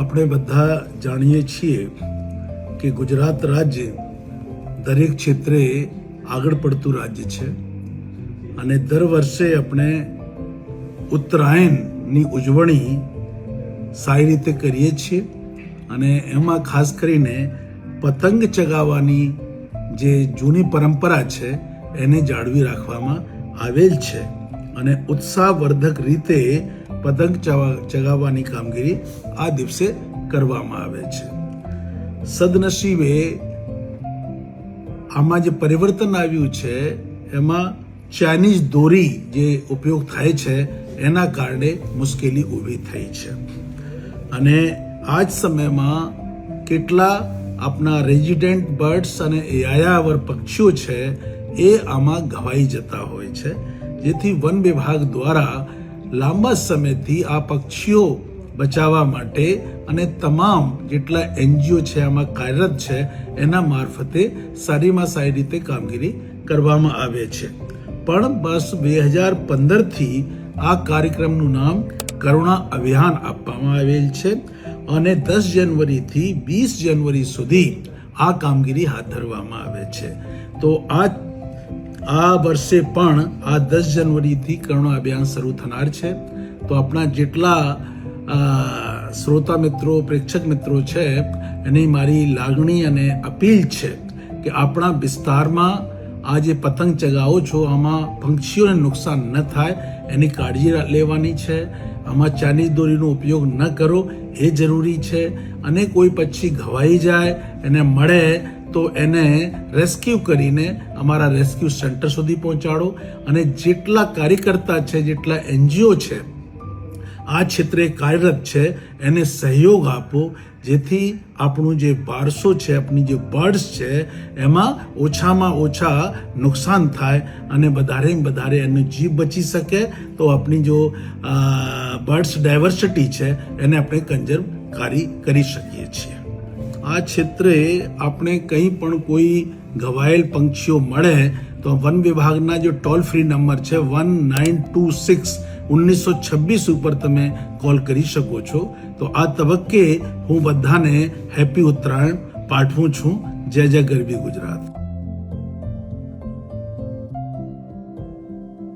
આપણે બધા જાણીએ છીએ કે ગુજરાત રાજ્ય દરેક ક્ષેત્રે આગળ પડતું રાજ્ય છે અને દર વર્ષે આપણે ઉત્તરાયણની ઉજવણી સારી રીતે કરીએ છીએ અને એમાં ખાસ કરીને પતંગ ચગાવવાની જે જૂની પરંપરા છે એને જાળવી રાખવામાં આવેલ છે અને ઉત્સાહવર્ધક રીતે પતંગ ચગાવવાની કામગીરી આ દિવસે કરવામાં આવે છે. સદનસીબે આમાં જે પરિવર્તન આવ્યું છે એમાં ચાઇનીઝ દોરી જે ઉપયોગ થાય છે એના કારણે મુશ્કેલી ઊભી થઈ છે અને આ જ સમયમાં કેટલા આપણા રેઝિડન્ટ બર્ડ્સ અને યાયાવર પક્ષીઓ છે એ આમાં ઘવાઈ જતા હોય છે, જેથી વન વિભાગ દ્વારા લાંબા સમયથી આ પક્ષીઓ બચાવવા માટે અને તમામ જેટલા એનજીઓ છે આમાં કાર્યરત છે એના મારફતે સારીમાં સારી રીતે કામગીરી કરવામાં આવે છે. પણ બસ 2015થી આ કાર્યક્રમનું નામ કરુણા અભિયાન આપવામાં આવેલ છે અને 10 જાન્યુઆરીથી 20 જાન્યુઆરી સુધી આ કામગીરી હાથ ધરવામાં આવે છે. તો આ વર્ષે પણ આ 10 જાન્યુઆરીથી કરુણા અભિયાન શરૂ થનાર છે. તો આપણા જેટલા શ્રોતા મિત્રો, પ્રેક્ષક મિત્રો છે એની મારી લાગણી અને અપીલ છે કે આપણા વિસ્તારમાં આ જે પતંગ ચગાવો છો આમાં પક્ષીઓને નુકસાન ન થાય એની કાળજી લેવાની છે. આમાં ચાઇનીઝ દોરીનો ઉપયોગ ન કરો એ જરૂરી છે અને કોઈ પક્ષી ઘવાઈ જાય એને મળે તો એને રેસ્ક્યુ કરીને અમારા રેસ્ક્યુ સેન્ટર સુધી પહોંચાડો અને જેટલા કાર્યકર્તા છે, જેટલા એનજીઓ છે આ ક્ષેત્રે કાર્યરત છે એને સહયોગ આપો, જેથી આપણું જે વારસો છે, આપણી જે બર્ડ્સ છે એમાં ઓછામાં ઓછા નુકસાન થાય અને વધારે એનો જીવ બચી શકે. તો આપણી જો બર્ડ્સ ડાયવર્સિટી છે એને આપણે કન્ઝર્વ કરી શકીએ છીએ. આ ક્ષેત્રે આપણે કંઈ પણ કોઈ ઘવાયેલ પક્ષીઓ મળે તો વન વિભાગના જો ટોલ ફ્રી નંબર છે 1926 ઉપર તમે કોલ કરી શકો છો. તો આ તબક્કે હું બધાને હેપી ઉત્તરાયણ પાઠવું છું. જય જય ગરવી ગુજરાત.